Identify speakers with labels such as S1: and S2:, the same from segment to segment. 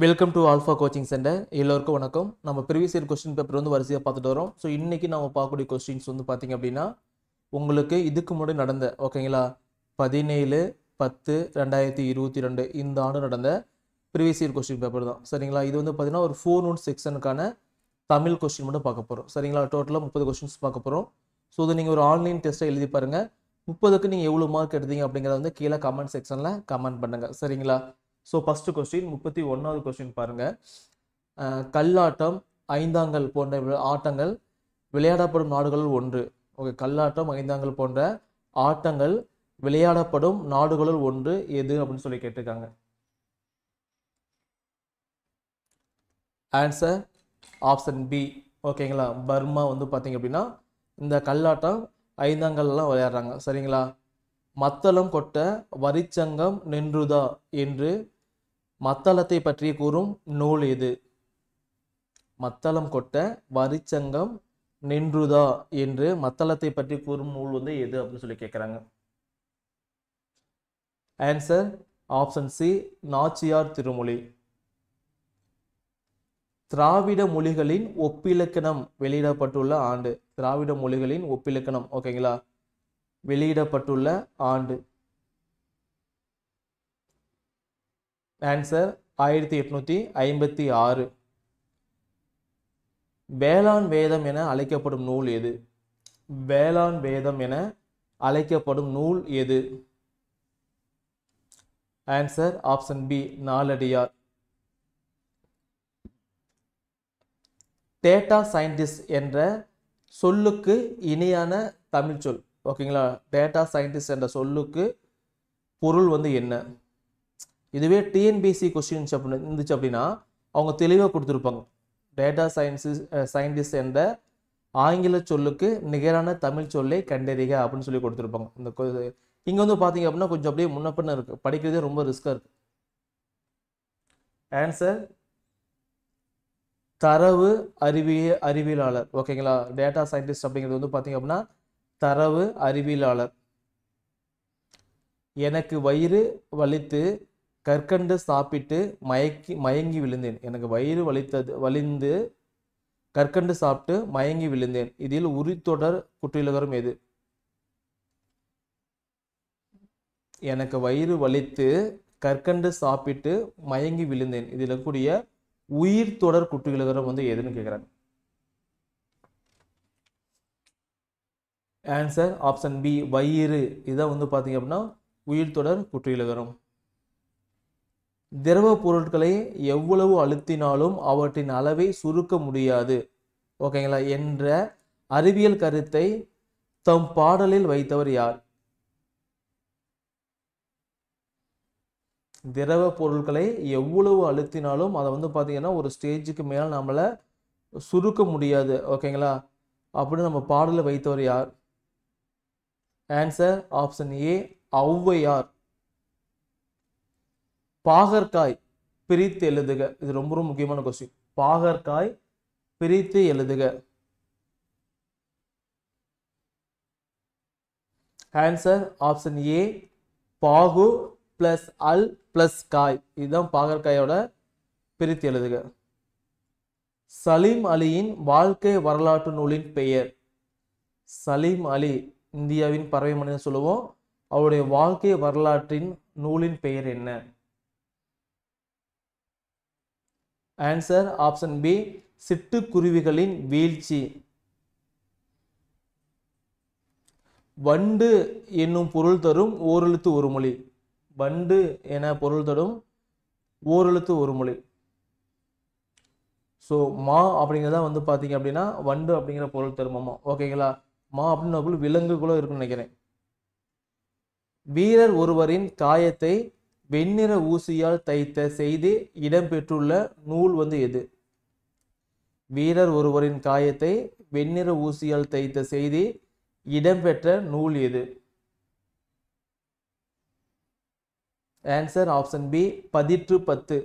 S1: Welcome to alpha coaching centre. எல்லோருக்கும் வணக்கம். நம்ம ப்ரீவியஸ் இயர் கொஸ்டின் பேப்பர் வந்து வரிசையாக பார்த்துட்டு வரோம். ஸோ இன்றைக்கி நம்ம பார்க்கக்கூடிய கொஸ்டின்ஸ் வந்து பார்த்திங்க அப்படின்னா உங்களுக்கு இதுக்கு முன்னாடி நடந்த ஓகேங்களா 17/10/2022 இந்த ஆண்டு நடந்த ப்ரீவியஸ் இயர் கொஸ்டின் பேப்பர் தான் சரிங்களா. இது வந்து பார்த்திங்கன்னா ஒரு 4 நோட் செக்ஷனுக்கான தமிழ் கொஸ்டின் மட்டும் பார்க்க போகிறோம் சரிங்களா. டோட்டலாக 30 கொஸ்டின்ஸ் பார்க்க போகிறோம். ஸோ இது நீங்கள் ஒரு ஆன்லைன் டெஸ்ட்டை எழுதி பாருங்கள். 30க்கு நீங்கள் எவ்வளோ மார்க் எடுத்தீங்க அப்படிங்கிறத வந்து கீழே கமெண்ட் செக்ஷனில் கமெண்ட் பண்ணுங்கள் சரிங்களா. ஸோ ஃபஸ்ட்டு கொஸ்டின் 31வது கொஸ்டின் பாருங்கள். கல்லாட்டம் ஐந்தாங்கல் போன்ற ஆட்டங்கள் விளையாடப்படும் நாடுகளுள் ஒன்று. ஓகே, கல்லாட்டம் ஐந்தாங்கல் போன்ற ஆட்டங்கள் விளையாடப்படும் நாடுகளுள் ஒன்று எது அப்படின்னு சொல்லி கேட்டிருக்காங்க. ஆன்சர் ஆப்ஷன் பி ஓகேங்களா. பர்மா வந்து பார்த்தீங்க அப்படின்னா இந்த கல்லாட்டம் ஐந்தாங்கல்லாம் விளையாடுறாங்க சரிங்களா. மத்தளம் கொட்ட வரிச்சங்கம் நின்றுதா என்று மத்தளத்தை பற்றி கூறும் நூல் எது? மத்தளம் கொட்ட வரிச்சங்கம் நின்றுதா என்று மத்தளத்தை பற்றி கூறும் நூல் வந்து எது அப்படின்னு சொல்லி கேட்குறாங்க. ஆன்சர் ஆப்ஷன் சி நாச்சியார் திருமொழி. திராவிட மொழிகளின் ஒப்பிலக்கணம் வெளியிடப்பட்டுள்ள ஆண்டு. திராவிட மொழிகளின் ஒப்பிலக்கணம் ஓகேங்களா வெளியிடப்பட்டுள்ள ஆண்டு. ஆன்சர் 1856. வேளாண் வேதம் என அழைக்கப்படும் நூல் எது? வேளாண் வேதம் என அழைக்கப்படும் நூல் எது? Answer option B Naladiyar. Data scientist என்ற சொல்லுக்கு இணையான தமிழ் சொல் ஓகேங்களா. டேட்டா சயின்டிஸ்ட் என்ற சொல்லுக்கு பொருள் வந்து என்ன? இதுவே டிஎன்பிஎஸ்சி கொஸ்டின்ஸ் அப்படின்னு இருந்துச்சு அப்படின்னா அவங்க தெளிவாக கொடுத்துருப்பாங்க. டேட்டா சயின்டிஸ்ட் என்ற ஆங்கில சொல்லுக்கு நிகரான தமிழ் சொல்லை கண்டறிக அப்படின்னு சொல்லி கொடுத்துருப்பாங்க. இந்த இங்கே வந்து பார்த்தீங்க அப்படின்னா கொஞ்சம் அப்படியே முன்னப்பின்னு இருக்குது, படிக்கிறதே ரொம்ப ரிஸ்காக இருக்குது. ஆன்சர் தரவு அறிவியலாளர் ஓகேங்களா. டேட்டா சயின்டிஸ்ட் அப்படிங்கிறது வந்து பார்த்தீங்க அப்படின்னா தரவு அறிவியலாளர். எனக்கு வயிறு வலித்து கற்கண்டு சாப்பிட்டு மயங்கி விழுந்தேன். எனக்கு வயிறு வலிந்து கற்கண்டு சாப்பிட்டு மயங்கி விழுந்தேன். இதில் உரித்தொடர் குற்றியலுகரம் எது? எனக்கு வயிறு வலித்து கற்கண்டு சாப்பிட்டு மயங்கி விழுந்தேன். இதில் கூடிய உயிர் தொடர் குற்றியலுகரம் வந்து எதுன்னு கேட்குறாங்க. ஆன்சர் ஆப்ஷன் பி வயிறு. இதான் வந்து பார்த்தீங்க அப்படின்னா உயிர் தொடர் குற்றியலுகரம். திரவ பொருட்களை எவ்வளவு அழுத்தினாலும் அவற்றின் அளவை சுருக்க முடியாது ஓகேங்களா என்ற அறிவியல் கருத்தை தம் பாடலில் வைத்தவர் யார்? திரவ பொருட்களை எவ்வளவு அழுத்தினாலும் அதை வந்து பார்த்தீங்கன்னா ஒரு ஸ்டேஜுக்கு மேலே நம்மளை சுருக்க முடியாது ஓகேங்களா அப்படின்னு நம்ம பாடலில் வைத்தவர் யார்? ஆன்சர் ஆப்ஷன் ஏ ஔவையார். பாகற்காய் பிரித்து எழுதுக. இது ரொம்ப ரொம்ப முக்கியமான கொஸ்டின். பாகற்காய் பிரித்து எழுதுக. ஆன்சர் ஆப்ஷன் ஏ பாகு பிளஸ் அல் பிளஸ் காய். இதுதான் பாகற்காயோட பிரித்து எழுதுக. சலீம் அலியின் வாழ்க்கை வரலாற்று நூலின் பெயர். சலீம் அலி இந்தியாவின் பறவை மனிதன் சொல்லுவோம். அவருடைய வாழ்க்கை வரலாற்றின் நூலின் பெயர் என்ன? ஆன்சர் ஆப்ஷன் பி சிட்டுக்குருவிகளின் வீழ்ச்சி. வண்டு என்னும் பொருள் தரும் ஓரெழுத்து ஒரு மொழி. வண்டு என பொருள் தரும் ஓரெழுத்து ஒரு மொழி. ஸோ மா அப்படிங்கிறதா வந்து பார்த்தீங்க அப்படின்னா வண்டு அப்படிங்கிற பொருள் தருமாமா ஓகேங்களா. மா அப்படின்னு விலங்கு கூட இருக்குன்னு நினைக்கிறேன். வீரர் ஒருவரின் காயத்தை வெண்ணிற ஊசியால் தைத்த செய்தி இடம்பெற்றுள்ள நூல் வந்து எது? வீரர் ஒருவரின் காயத்தை வெண்ணிற ஊசியால் தைத்த செய்தி இடம்பெற்ற நூல் எது? ஆன்சர் ஆப்ஷன் பி பதிற்று 10.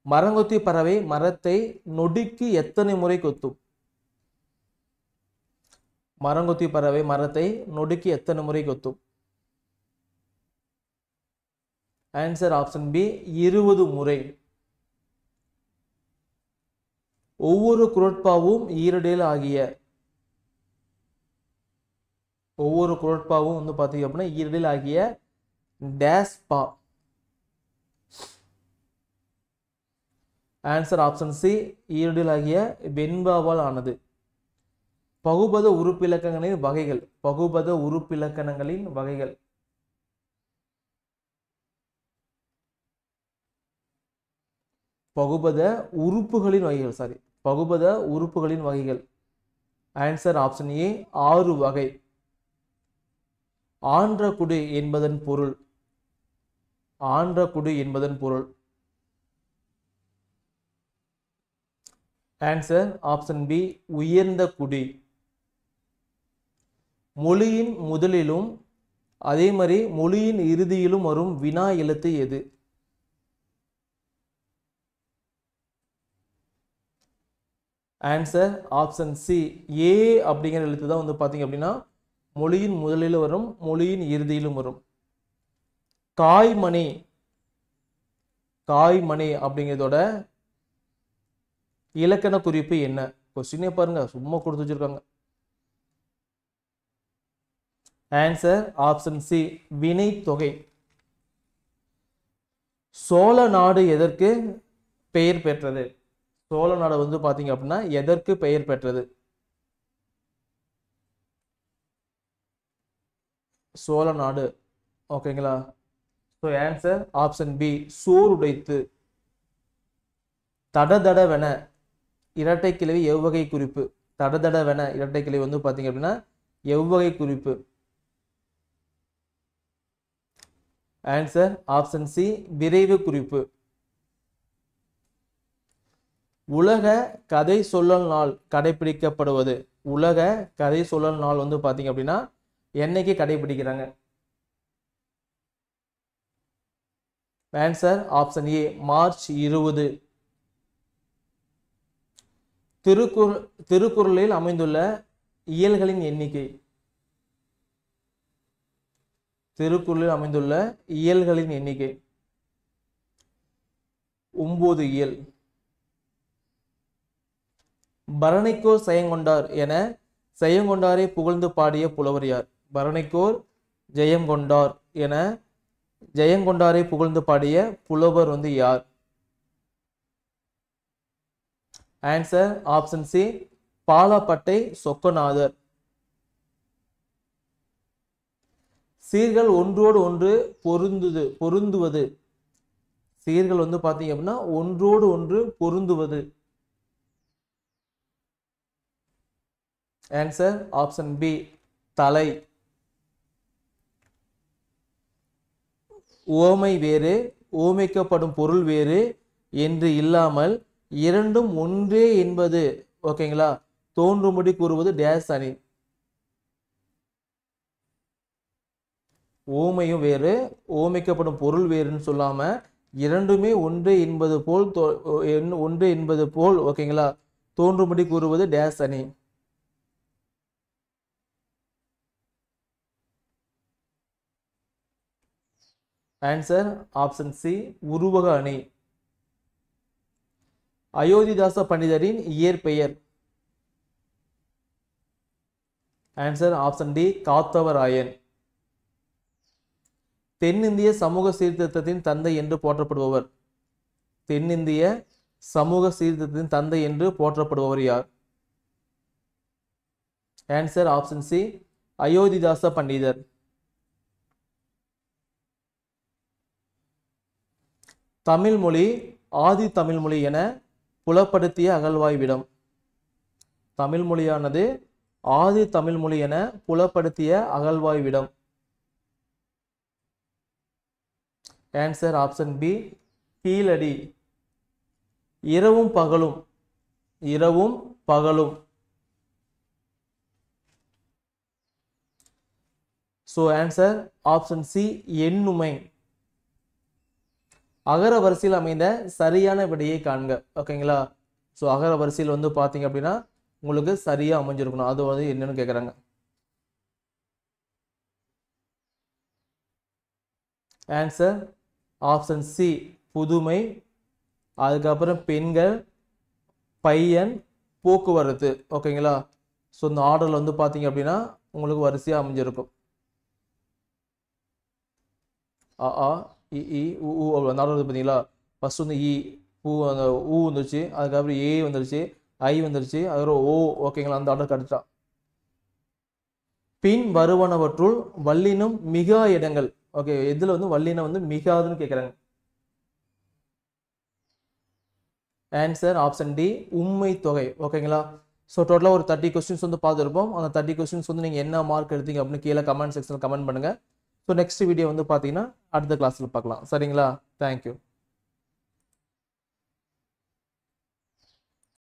S1: மரங்கொத்தி பறவை மரத்தை நொடிக்கு எத்தனை முறை கொத்தும்? மரங்கொத்தி பறவை மரத்தை நொடிக்கு எத்தனை முறை கொத்தும்? ஆன்சர் ஆப்ஷன் பி 20 முறை. ஒவ்வொரு குறட்பாவும் ஈரடில் ஆகிய. ஒவ்வொரு குறட்பாவும் வந்து பார்த்தீங்க அப்படின்னா ஈரடில் ஆகிய டேஸ் பா. ஆன்சர் ஆப்ஷன் சி ஈரடில் ஆகிய வெண்பாவால் ஆனது. பகுபத உறுப்பிலக்கணங்களின் வகைகள். பகுபத உறுப்பிலக்கணங்களின் வகைகள். பகுபத உறுப்புகளின் வகைகள். சாரி, பகுபத உறுப்புகளின் வகைகள். ஆன்சர் ஆப்ஷன் ஏ 6 வகை. ஆன்ற குடி என்பதன் பொருள். ஆன்ற குடி என்பதன் பொருள். ஆன்சர் ஆப்ஷன் பி உயர்ந்த குடி. மொழியின் முதலிலும் அதே மாதிரி மொழியின் இறுதியிலும் வரும் வினா எழுத்து எது? ஆன்சர் ஆப்ஷன் சி ஏ அப்படிங்கிற எழுத்து தான் வந்து பார்த்தீங்க அப்படின்னா மொழியின் முதலில் வரும், மொழியின் இறுதியிலும் வரும். காய்மணி. காய்மணி அப்படிங்கிறதோட இலக்கண குறிப்பு என்ன? கொஸ்டினே பாருங்க, சும்மா கொடுத்து வச்சிருக்காங்க. ஆன்சர் ஆப்ஷன் சி வினை தொகை. சோழ நாடு எதற்கு பெயர் பெற்றது? சோழ நாடு வந்து பாத்தீங்க அப்படின்னா எதற்கு பெயர் பெற்றது? சோழ நாடு. ஓகேங்களா? ஸோ ஆன்சர் ஆப்ஷன் பி சோறுடைத்து. தடதடவென இரட்டை கிளவி எவ்வகை குறிப்பு? தடதடவென இரட்டை கிளவி வந்து பாத்தீங்க அப்படின்னா எவ்வகை குறிப்பு? ஆன்சர் ஆப்ஷன் சி விரைவு குறிப்பு. உலக கதை சொல்லல் நாள் கடைபிடிக்கப்படுவது. உலக கதை சொல்லல் நாள் வந்து பாத்தீங்க அப்படின்னா என்னைக்கு கடைபிடிக்கிறாங்க? Answer option A March 20. திருக்குறளில் அமைந்துள்ள இயல்களின் எண்ணிக்கை. திருக்குறளில் அமைந்துள்ள இயல்களின் எண்ணிக்கை 9 இயல். பரணிக்கோர் செயங்கொண்டார் என செயங்கொண்டாரை புகழ்ந்து பாடிய புலவர் யார்? பரணிக்கோர் ஜெயங்கொண்டார் என ஜெயங்கொண்டாரை புகழ்ந்து பாடிய புலவர் வந்து யார்? Answer option C Palapattai Chokkanathar. சீர்கள் ஒன்றோடு ஒன்று பொருந்துவது. சீர்கள் வந்து பாத்தீங்க அப்படின்னா ஒன்றோடு ஒன்று பொருந்துவது. ஆன்சர் ஆப்ஷன் பி தலை. ஓமை வேறு ஓமைக்கப்படும் பொருள் வேறு என்று இல்லாமல் இரண்டும் ஒன்றே என்பது. ஓகேங்களா? தோன்றும்படி கூறுவது டேஸ் அணி. ஓமையும் வேறு ஓமைக்கப்படும் பொருள் வேறுன்னு சொல்லாம இரண்டுமே ஒன்றே என்பது போல் ஓகேங்களா தோன்றும்படி கூறுவது டேஸ் அணி. ஆன்சர் ஆப்ஷன் சி உருவக அணி. அயோத்திதாச பண்டிதரின் இயற்பெயர். Answer option D Kathavarayan. தென்னிந்திய சமூக சீர்திருத்தத்தின் தந்தை என்று போற்றப்படுபவர். தென்னிந்திய சமூக சீர்திருத்தத்தின் தந்தை என்று போற்றப்படுபவர் யார்? ஆன்சர் ஆப்ஷன் சி அயோத்திதாச பண்டிதர். தமிழ்மொழி ஆதி தமிழ்மொழி என புலப்படுத்திய அகழ்வாய்விடம். தமிழ்மொழியானது ஆதி தமிழ்மொழி என புலப்படுத்திய அகழ்வாய்விடம். Answer option B Keezhadi. இரவும் பகலும். இரவும் பகலும். ஸோ ஆன்சர் ஆப்ஷன் சி எண்ணுமை. அகர வரிசையில் அமைந்த சரியான விடையை காண்க. ஓகேங்களா? ஸோ அகர வரிசையில் வந்து பார்த்தீங்க அப்படின்னா உங்களுக்கு சரியா அமைஞ்சிருக்கணும். அது வந்து என்னன்னு கேட்குறாங்க. ஆன்சர் ஆப்ஷன் சி புதுமை, அதுக்கப்புறம் பெண்கள், பையன், போக்குவரத்து. ஓகேங்களா? ஸோ இந்த ஆர்டரில் வந்து பார்த்தீங்க அப்படின்னா உங்களுக்கு வரிசையாக அமைஞ்சிருக்கும். அ ஆ இ ஈ உ ஊ அந்த ஆர்டர் வந்து பார்த்தீங்களா, ஃபர்ஸ்ட் வந்து இ பூ அந்த ஊ வந்துருச்சு, அதுக்கப்புறம் ஏ வந்துருச்சு, ஐ வந்துருச்சு, அதுக்கப்புறம் ஓ. ஓகேங்களா? அந்த ஆர்டர் கரெக்டா. பின் வருவனவற்றுள் வல்லினம் மிகா இடங்கள். ஓகே, எதுல வந்து வல்லினம் வந்து மிகாதுன்னு கேட்குறாங்க. ஆன்சர் ஆப்ஷன் டி உண்மை தொகை. ஓகேங்களா? ஸோ டோட்டலாக ஒரு 30 கொஸ்டின்ஸ் வந்து பார்த்துருப்போம். அந்த 30 கொஸ்டின்ஸ் வந்து நீங்கள் என்ன மார்க் எடுத்தீங்க அப்படின்னு கீழே கமெண்ட் செக்ஷனில் கமெண்ட் பண்ணுங்கள். ஸோ நெக்ஸ்ட் வீடியோ வந்து பார்த்தீங்கன்னா அடுத்த கிளாஸில் பார்க்கலாம். சரிங்களா? தேங்க்யூ.